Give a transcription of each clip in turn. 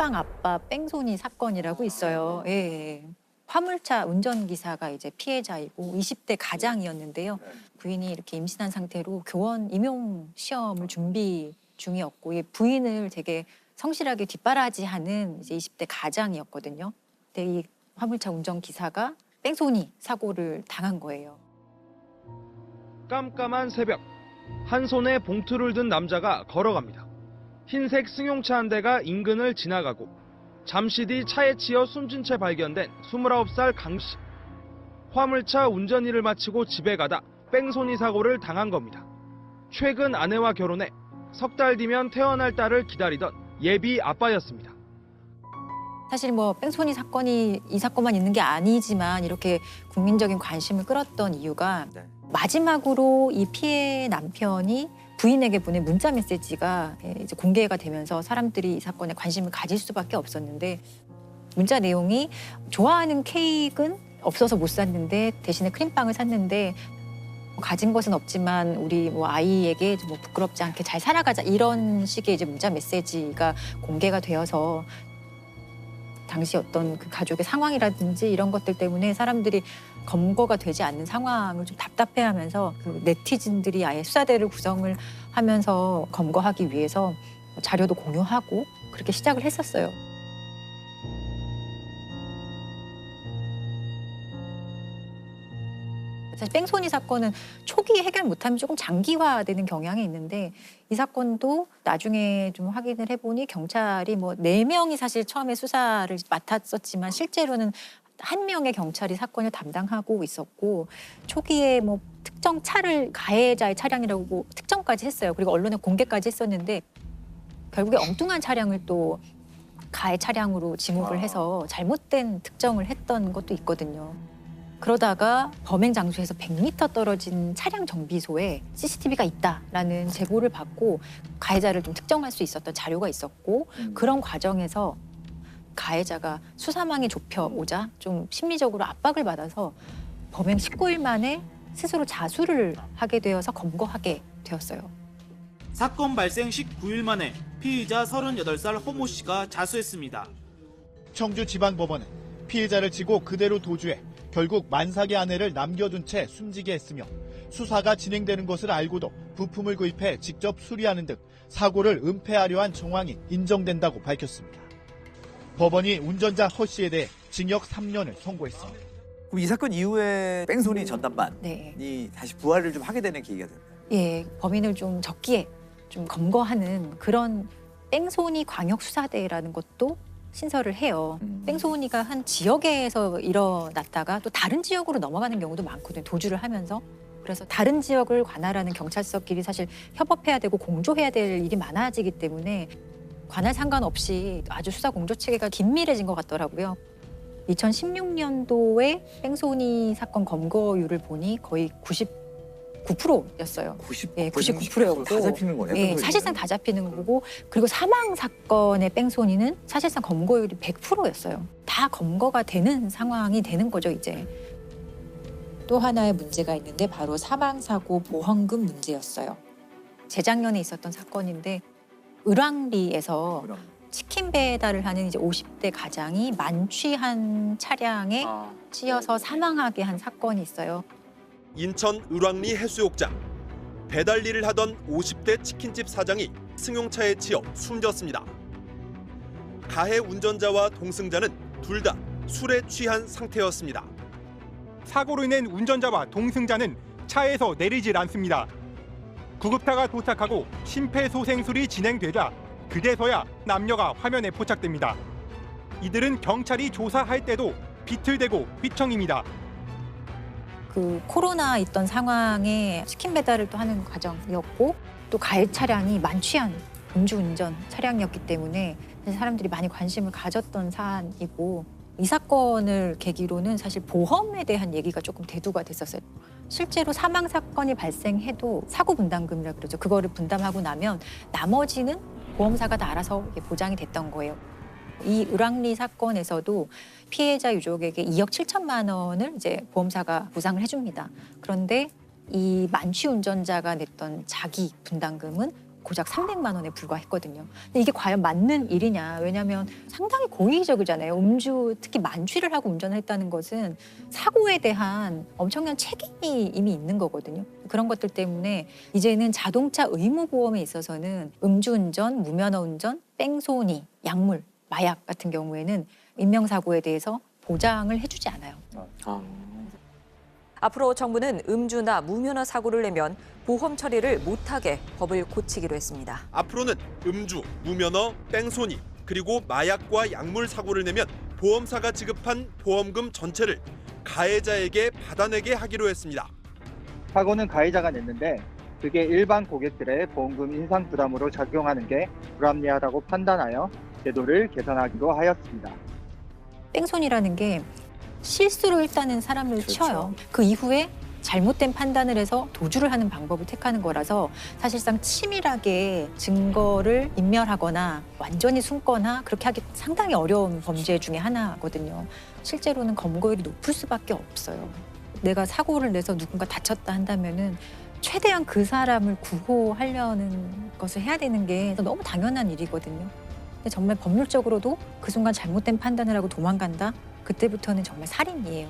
찐빵 아빠 뺑소니 사건이라고 있어요. 예. 화물차 운전기사가 이제 피해자이고 20대 가장이었는데요. 부인이 이렇게 임신한 상태로 교원 임용 시험을 준비 중이었고 이 부인을 되게 성실하게 뒷바라지하는 이제 20대 가장이었거든요. 근데 이 화물차 운전기사가 뺑소니 사고를 당한 거예요. 깜깜한 새벽, 한 손에 봉투를 든 남자가 걸어갑니다. 흰색 승용차 한 대가 인근을 지나가고 잠시 뒤 차에 치여 숨진 채 발견된 29살 강 씨. 화물차 운전 일을 마치고 집에 가다 뺑소니 사고를 당한 겁니다. 최근 아내와 결혼해 석 달 뒤면 태어날 딸을 기다리던 예비 아빠였습니다. 사실 뭐 뺑소니 사건이 이 사건만 있는 게 아니지만 이렇게 국민적인 관심을 끌었던 이유가 마지막으로 이 피해 남편이 부인에게 보낸 문자 메시지가 이제 공개가 되면서 사람들이 이 사건에 관심을 가질 수밖에 없었는데 문자 내용이 좋아하는 케이크는 없어서 못 샀는데 대신에 크림빵을 샀는데 가진 것은 없지만 우리 뭐 아이에게 뭐 부끄럽지 않게 잘 살아가자 이런 식의 이제 문자 메시지가 공개가 되어서 당시 어떤 그 가족의 상황이라든지 이런 것들 때문에 사람들이 검거가 되지 않는 상황을 좀 답답해하면서 그 네티즌들이 아예 수사대를 구성을 하면서 검거하기 위해서 자료도 공유하고 그렇게 시작을 했었어요. 사실 뺑소니 사건은 초기에 해결 못하면 조금 장기화되는 경향이 있는데 이 사건도 나중에 좀 확인을 해보니 경찰이 뭐 4명이 사실 처음에 수사를 맡았었지만 실제로는 1명의 경찰이 사건을 담당하고 있었고 초기에 뭐 특정 차를 가해자의 차량이라고 특정까지 했어요. 그리고 언론에 공개까지 했었는데 결국에 엉뚱한 차량을 또 가해 차량으로 지목을 해서 잘못된 특정을 했던 것도 있거든요. 그러다가 범행 장소에서 100m 떨어진 차량 정비소에 CCTV가 있다라는 제보를 받고 가해자를 좀 특정할 수 있었던 자료가 있었고 그런 과정에서 가해자가 수사망이 좁혀오자 좀 심리적으로 압박을 받아서 범행 19일 만에 스스로 자수를 하게 되어서 검거하게 되었어요. 사건 발생 19일 만에 피의자 38살 허모 씨가 자수했습니다. 청주지방법원은 피해자를 치고 그대로 도주해 결국 만삭의 아내를 남겨둔 채 숨지게 했으며 수사가 진행되는 것을 알고도 부품을 구입해 직접 수리하는 등 사고를 은폐하려 한 정황이 인정된다고 밝혔습니다. 법원이 운전자 허 씨에 대해 징역 3년을 선고했습니다. 그럼 이 사건 이후에 뺑소니 전담반이 네. 다시 부활을 좀 하게 되는 계기가 됐나요? 예, 범인을 좀 적기에 좀 검거하는 그런 뺑소니 광역수사대라는 것도 신설을 해요. 뺑소니가 한 지역에서 일어났다가 또 다른 지역으로 넘어가는 경우도 많거든요. 도주를 하면서. 그래서 다른 지역을 관할하는 경찰서끼리 사실 협업해야 되고 공조해야 될 일이 많아지기 때문에 관할 상관없이 아주 수사 공조 체계가 긴밀해진 것 같더라고요. 2016년도에 뺑소니 사건 검거율을 보니 거의 99%였어요. 90, 예, 99%였고 다 잡히는 거네요. 예, 사실상 다 잡히는 거고 그리고 사망 사건의 뺑소니는 사실상 검거율이 100%였어요. 다 검거가 되는 상황이 되는 거죠, 이제. 또 하나의 문제가 있는데 바로 사망사고 보험금 문제였어요. 재작년에 있었던 사건인데 을왕리에서 치킨 배달을 하는 이제 50대 가장이 만취한 차량에 찌어서 사망하게 한 사건이 있어요. 인천 을왕리 해수욕장. 배달 일을 하던 50대 치킨집 사장이 승용차에 치여 숨졌습니다. 가해 운전자와 동승자는 둘 다 술에 취한 상태였습니다. 사고로 인한 운전자와 동승자는 차에서 내리질 않습니다. 구급차가 도착하고 심폐소생술이 진행되자 그제서야 남녀가 화면에 포착됩니다. 이들은 경찰이 조사할 때도 비틀대고 휘청입니다. 그 코로나 있던 상황에 치킨 배달을 또 하는 과정이었고 또 가해 차량이 만취한 음주운전 차량이었기 때문에 사람들이 많이 관심을 가졌던 사안이고 이 사건을 계기로는 사실 보험에 대한 얘기가 조금 대두가 됐었어요. 실제로 사망 사건이 발생해도 사고 분담금이라고 그러죠. 그거를 분담하고 나면 나머지는 보험사가 다 알아서 보장이 됐던 거예요. 이 을왕리 사건에서도 피해자 유족에게 2억 7천만 원을 이제 보험사가 보상을 해줍니다. 그런데 이 만취 운전자가 냈던 자기 분담금은 고작 300만 원에 불과했거든요. 근데 이게 과연 맞는 일이냐? 왜냐하면 상당히 고의적이잖아요. 음주, 특히 만취를 하고 운전을 했다는 것은 사고에 대한 엄청난 책임이 이미 있는 거거든요. 그런 것들 때문에 이제는 자동차 의무보험에 있어서는 음주운전, 무면허운전, 뺑소니, 약물, 마약 같은 경우에는 인명사고에 대해서 보장을 해주지 않아요. 앞으로 정부는 음주나 무면허 사고를 내면 보험 처리를 못하게 법을 고치기로 했습니다. 앞으로는 음주, 무면허, 뺑소니, 그리고 마약과 약물 사고를 내면 보험사가 지급한 보험금 전체를 가해자에게 받아내게 하기로 했습니다. 사고는 가해자가 냈는데 그게 일반 고객들의 보험금 인상 부담으로 작용하는 게 불합리하다고 판단하여 제도를 개선하기로 하였습니다. 뺑소니라는 게 실수로 일단은 사람을 치어요. 그 이후에 잘못된 판단을 해서 도주를 하는 방법을 택하는 거라서 사실상 치밀하게 증거를 인멸하거나 완전히 숨거나 그렇게 하기 상당히 어려운 범죄 중에 하나거든요. 실제로는 검거율이 높을 수밖에 없어요. 내가 사고를 내서 누군가 다쳤다 한다면은 최대한 그 사람을 구호하려는 것을 해야 되는 게 너무 당연한 일이거든요. 근데 정말 법률적으로도 그 순간 잘못된 판단을 하고 도망간다? 그때부터는 정말 살인이에요.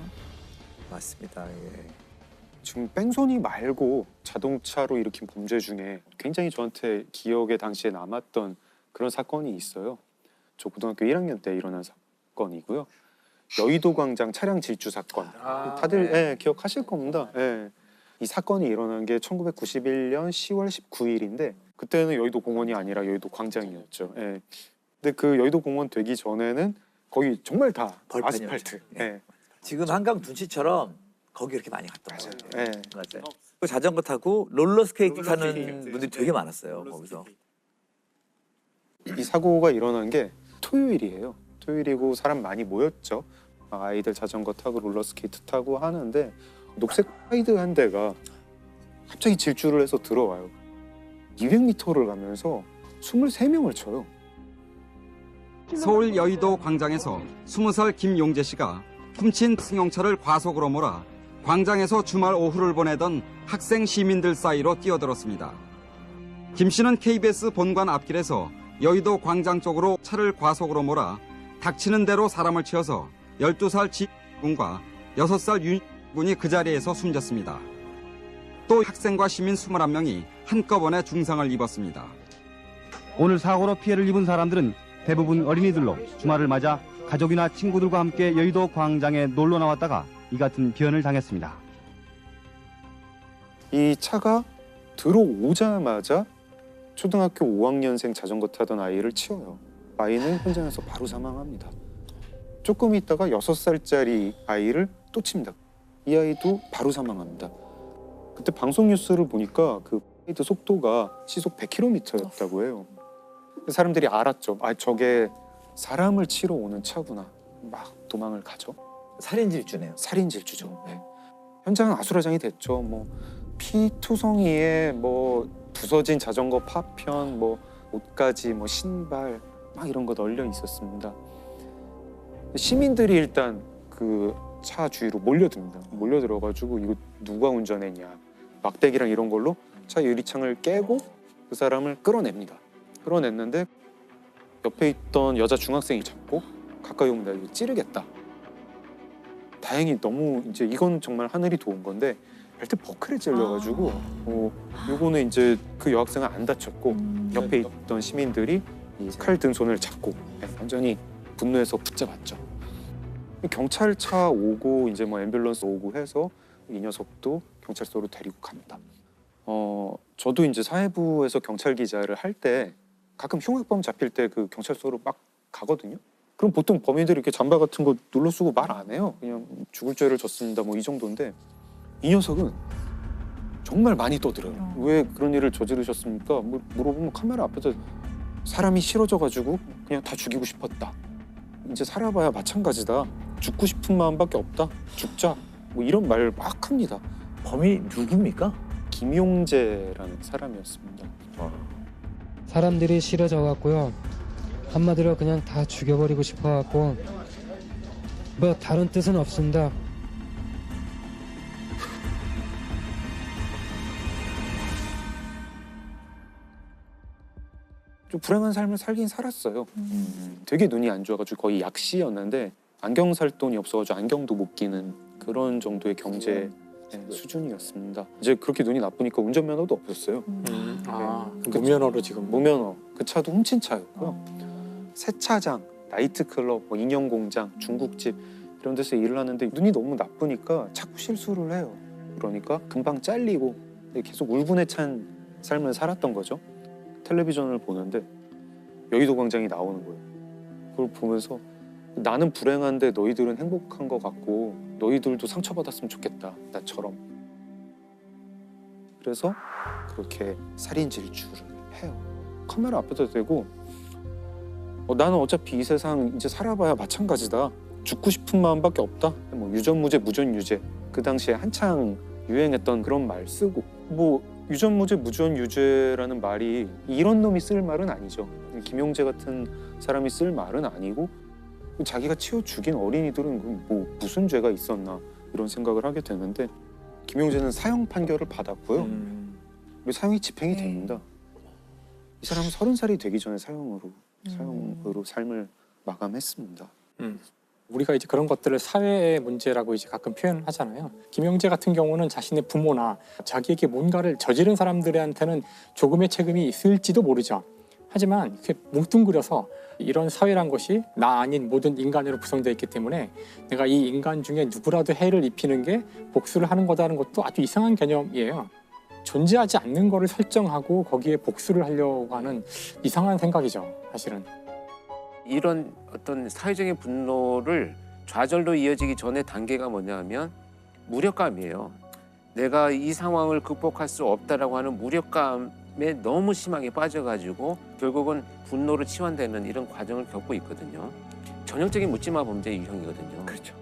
맞습니다. 예. 지금 뺑소니 말고 자동차로 일으킨 범죄 중에 굉장히 저한테 기억에 당시에 남았던 그런 사건이 있어요. 저 고등학교 1학년 때 일어난 사건이고요. 여의도 광장 차량 질주 사건. 다들 네. 예, 기억하실 겁니다. 예. 이 사건이 일어난 게 1991년 10월 19일인데 그때는 여의도 공원이 아니라 여의도 광장이었죠. 예. 근데 그 여의도 공원 되기 전에는 거의 정말 다 벌판이었죠. 아스팔트. 예. 지금 한강 둔치처럼 거기 이렇게 많이 갔던 거예요. 예. 맞아요. 그 자전거 타고 롤러스케이트 타는 분들이 되게 많았어요. 거기서. 이 사고가 일어난 게 토요일이에요. 토요일이고 사람 많이 모였죠. 아이들 자전거 타고 롤러스케이트 타고 하는데 녹색 하이드 한 대가 갑자기 질주를 해서 들어와요. 200m를 가면서 23명을 쳐요. 서울 여의도 광장에서 20살 김용재 씨가 훔친 승용차를 과속으로 몰아 광장에서 주말 오후를 보내던 학생 시민들 사이로 뛰어들었습니다. 김 씨는 KBS 본관 앞길에서 여의도 광장 쪽으로 차를 과속으로 몰아 닥치는 대로 사람을 치어서 12살 지군과 6살 윤군이 그 자리에서 숨졌습니다. 또 학생과 시민 21명이 한꺼번에 중상을 입었습니다. 오늘 사고로 피해를 입은 사람들은 대부분 어린이들로 주말을 맞아 가족이나 친구들과 함께 여의도 광장에 놀러 나왔다가 이 같은 변을 당했습니다. 이 차가 들어오자마자 초등학교 5학년생 자전거 타던 아이를 치워요. 아이는 현장에서 바로 사망합니다. 조금 있다가 6살짜리 아이를 또 칩니다. 이 아이도 바로 사망합니다. 그때 방송 뉴스를 보니까 그 라이드 속도가 시속 100km였다고 해요. 사람들이 알았죠. 아, 저게 사람을 치러 오는 차구나. 막 도망을 가죠. 살인 질주네요. 살인 질주죠. 네. 현장은 아수라장이 됐죠. 뭐 피투성이에 뭐 부서진 자전거 파편, 뭐 옷가지, 뭐 신발 막 이런 거 널려 있었습니다. 시민들이 일단 그 차 주위로 몰려듭니다. 몰려들어가지고 이거 누가 운전했냐, 막대기랑 이런 걸로 차 유리창을 깨고 그 사람을 끌어냅니다. 끌어냈는데 옆에 있던 여자 중학생이 잡고 가까이 오면 나 이거 찌르겠다. 다행히 너무 이제 이건 정말 하늘이 도운 건데 벨트 버클에 찔려가지고 요거는 이제 그 여학생은 안 다쳤고 옆에 있던 시민들이 이 칼 든 손을 잡고 완전히 분노해서 붙잡았죠. 경찰차 오고 이제 뭐 앰뷸런스 오고 해서 이 녀석도 경찰서로 데리고 갑니다. 저도 이제 사회부에서 경찰 기자를 할 때 가끔 흉악범 잡힐 때 그 경찰서로 막 가거든요. 그럼 보통 범인들이 이렇게 잠바 같은 거 눌러 쓰고 말 안 해요. 그냥 죽을 죄를 졌습니다. 뭐 이 정도인데 이 녀석은 정말 많이 떠들어요. 왜 그런 일을 저지르셨습니까? 뭐 물어보면 카메라 앞에서 사람이 싫어져가지고 그냥 다 죽이고 싶었다. 이제 살아봐야 마찬가지다. 죽고 싶은 마음밖에 없다. 죽자. 뭐 이런 말 막 합니다. 범인이 누굽니까? 김용재라는 사람이었습니다. 사람들이 싫어져 갖고요. 한마디로 그냥 다 죽여버리고 싶어 갖고 뭐 다른 뜻은 없습니다. 불행한 삶을 살긴 살았어요. 되게 눈이 안 좋아가지고 거의 약시였는데 안경 살 돈이 없어가지고 안경도 못 끼는 그런 정도의 경제 수준이었습니다. 이제 그렇게 눈이 나쁘니까 운전면허도 없었어요. 무면허로 지금. 무면허. 그 차도 훔친 차였고요. 세차장, 나이트클럽, 뭐 인형공장, 중국집 이런 데서 일을 하는데 눈이 너무 나쁘니까 자꾸 실수를 해요. 그러니까 금방 잘리고 계속 울분에 찬 삶을 살았던 거죠. 텔레비전을 보는데 여의도 광장이 나오는 거예요. 그걸 보면서 나는 불행한데 너희들은 행복한 것 같고 너희들도 상처받았으면 좋겠다, 나처럼. 그래서 그렇게 살인 질주를 해요. 카메라 앞에다 대고 나는 어차피 이 세상 이제 살아봐야 마찬가지다. 죽고 싶은 마음밖에 없다. 뭐 유전무죄, 무전유죄. 그 당시에 한창 유행했던 그런 말 쓰고 뭐 유전무죄, 무전유죄라는 말이 이런 놈이 쓸 말은 아니죠. 김용재 같은 사람이 쓸 말은 아니고 자기가 치워 죽인 어린이들은 뭐 무슨 죄가 있었나 이런 생각을 하게 되는데 김용재는 사형 판결을 받았고요. 그리고 사형이 집행이 됩니다. 이 사람은 30살이 되기 전에 사형으로 삶을 마감했습니다. 우리가 이제 그런 것들을 사회의 문제라고 이제 가끔 표현을 하잖아요. 김용재 같은 경우는 자신의 부모나 자기에게 뭔가를 저지른 사람들한테는 조금의 책임이 있을지도 모르죠. 하지만 이렇게 뭉뚱그려서 이런 사회란 것이 나 아닌 모든 인간으로 구성되어 있기 때문에 내가 이 인간 중에 누구라도 해를 입히는 게 복수를 하는 거다는 것도 아주 이상한 개념이에요. 존재하지 않는 거를 설정하고 거기에 복수를 하려고 하는 이상한 생각이죠, 사실은. 이런 어떤 사회적인 분노를 좌절로 이어지기 전에 단계가 뭐냐면 무력감이에요. 내가 이 상황을 극복할 수 없다라고 하는 무력감에 너무 심하게 빠져가지고 결국은 분노로 치환되는 이런 과정을 겪고 있거든요. 전형적인 묻지마 범죄 유형이거든요. 그렇죠.